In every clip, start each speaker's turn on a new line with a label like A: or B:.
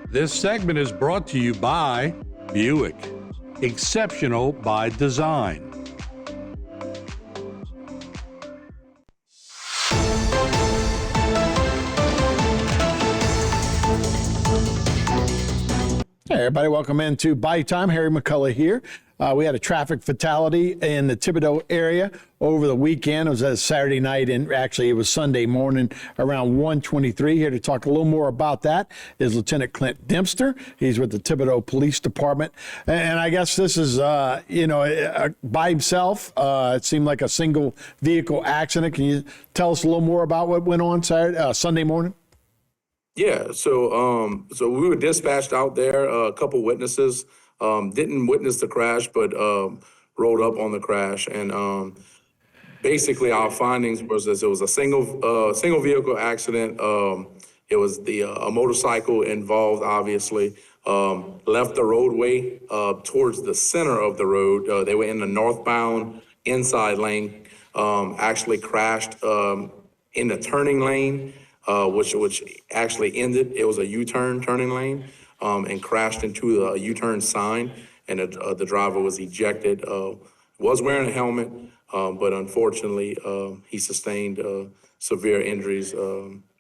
A: This segment is brought to you by Buick. Exceptional by design.
B: Hey everybody, welcome into Bayou Time. Harry McCullough here. We had a traffic fatality in the Thibodaux area over the weekend. It was a Saturday night, and actually it was Sunday morning around 1:23. Here to talk a little more about that is Lieutenant Clint Dempster. He's with the Thibodaux Police Department. And I guess this is, by himself. It seemed like a single vehicle accident. Can you tell us a little more about what went on Sunday morning?
C: Yeah, so we were dispatched out there. A couple witnesses didn't witness the crash, but rolled up on the crash. And basically, our findings was that it was a single vehicle accident. It was a motorcycle involved, obviously. Left the roadway towards the center of the road. They were in the northbound inside lane. Actually crashed in the turning lane. Which actually ended. It was a U-turn turning lane, and crashed into the U-turn sign, and the driver was ejected. Was wearing a helmet, but unfortunately, he sustained severe injuries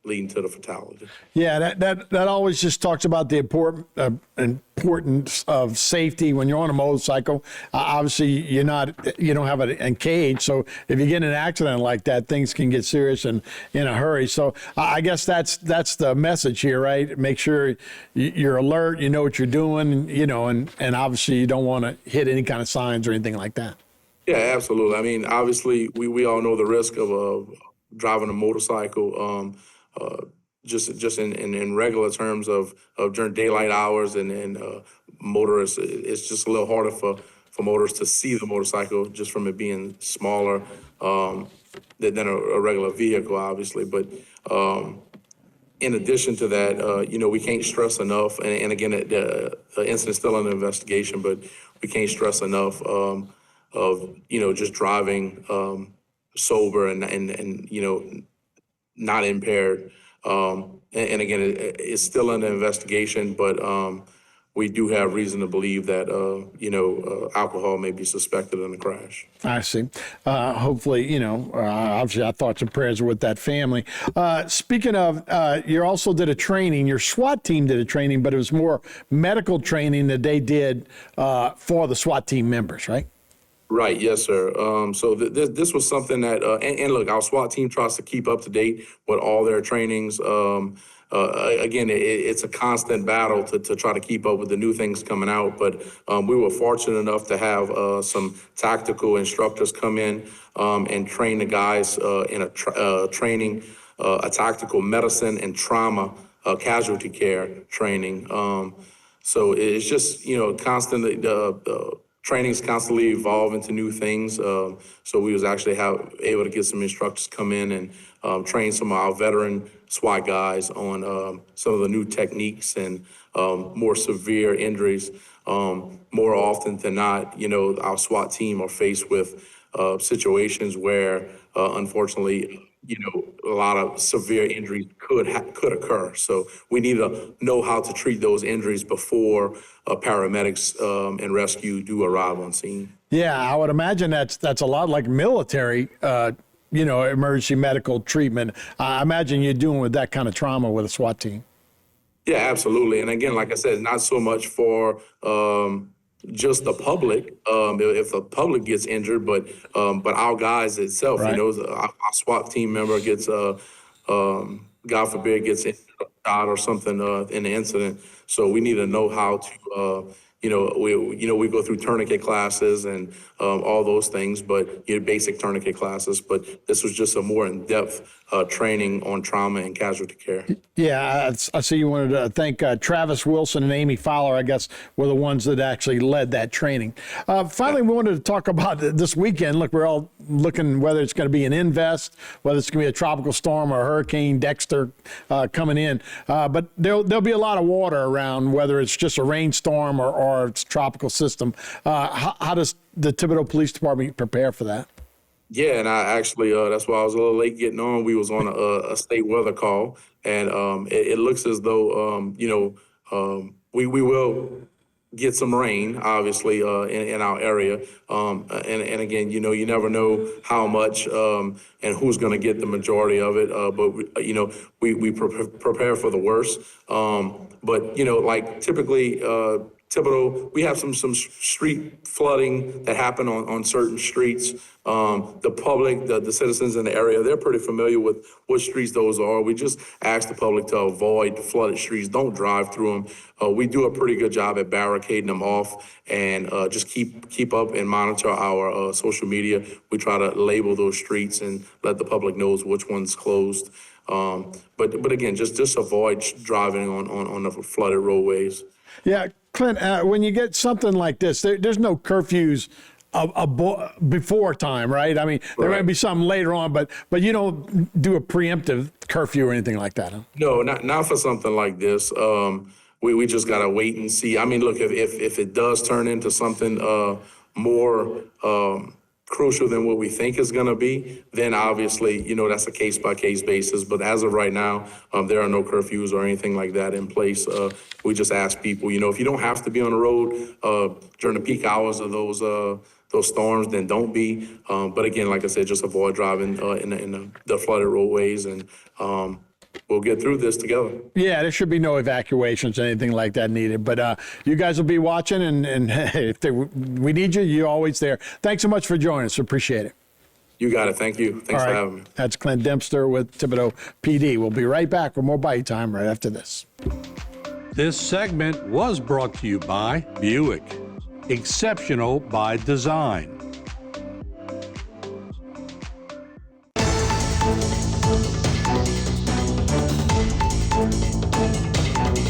C: leading to the fatality.
B: Yeah, that always just talks about the importance of safety when you're on a motorcycle. Obviously, you don't have a cage, so if you get in an accident like that, things can get serious and in a hurry. So I guess that's the message here, right? Make sure you're alert, you know what you're doing, and obviously you don't want to hit any kind of signs or anything like that.
C: Yeah, absolutely. I mean, obviously, we all know the risk of driving a motorcycle. Just in regular terms of during daylight hours and motorists, it's just a little harder for motorists to see the motorcycle just from it being smaller than a regular vehicle, obviously. But in addition to that, we can't stress enough, and again, the incident's still under investigation, but we can't stress enough of just driving sober and not impaired. And again, it's still under investigation, but we do have reason to believe that, alcohol may be suspected in the crash.
B: I see. Hopefully, obviously our thoughts and prayers are with that family. Speaking of, you also did a training, your SWAT team did a training, but it was more medical training that they did for the SWAT team members, right?
C: Right. Yes, sir. So this was something that, and look, our SWAT team tries to keep up to date with all their trainings. Again, it's a constant battle to try to keep up with the new things coming out. But we were fortunate enough to have some tactical instructors come in and train the guys in a training, a tactical medicine and trauma casualty care training. So it's just, constantly training's constantly evolving to new things. So we was actually able to get some instructors come in and train some of our veteran SWAT guys on some of the new techniques and more severe injuries. More often than not, our SWAT team are faced with situations where, unfortunately, a lot of severe injuries could occur. So we need to know how to treat those injuries before paramedics and rescue do arrive on scene.
B: Yeah, I would imagine that's a lot like military, emergency medical treatment. I imagine you're doing with that kind of trauma with a SWAT team.
C: Yeah, absolutely. And again, like I said, not so much for just the public, if the public gets injured, but our guys itself,
B: right.
C: Our SWAT team member gets, God forbid, gets shot or something in the incident. So we need to know how to, we go through tourniquet classes and all those things, but basic tourniquet classes. But this was just a more in-depth training on trauma and casualty care.
B: Yeah, I see you wanted to thank Travis Wilson and Amy Fowler, I guess, were the ones that actually led that training. Finally, we wanted to talk about this weekend. Look, we're all looking whether it's going to be an invest, whether it's going to be a tropical storm or a Hurricane Dexter coming in. But there'll be a lot of water around, whether it's just a rainstorm or it's a tropical system. How does the Thibodaux Police Department prepare for that?
C: Yeah, and I actually, that's why I was a little late getting on. We was on a state weather call, and it looks as though, we will get some rain, obviously, in our area. And again, you never know how much and who's going to get the majority of it. But we prepare for the worst. But like typically, Thibodeau, we have some street flooding that happen on certain streets. The public, the citizens in the area, they're pretty familiar with what streets those are. We just ask the public to avoid flooded streets. Don't drive through them. We do a pretty good job at barricading them off, and just keep up and monitor our social media. We try to label those streets and let the public knows which one's closed. But again, just avoid driving on the flooded roadways.
B: Yeah, Clint, when you get something like this, there's no curfews before time, right? I mean, there might be something later on, but you don't do a preemptive curfew or anything like that, huh?
C: No, not for something like this. We just gotta wait and see. I mean, look, if it does turn into something more crucial than what we think is going to be, then obviously, that's a case-by-case basis. But as of right now, there are no curfews or anything like that in place. We just ask people, if you don't have to be on the road during the peak hours of those storms, then don't be. But again, like I said, just avoid driving in the flooded roadways, and we'll get through this together.
B: Yeah, there should be no evacuations or anything like that needed. But you guys will be watching, and if we need you, you're always there. Thanks so much for joining us. Appreciate it.
C: You got it. Thank you. Thanks for having me.
B: That's Clint Dempster with Thibodeau PD. We'll be right back with more Bayou Time right after this.
A: This segment was brought to you by Buick. Exceptional by design.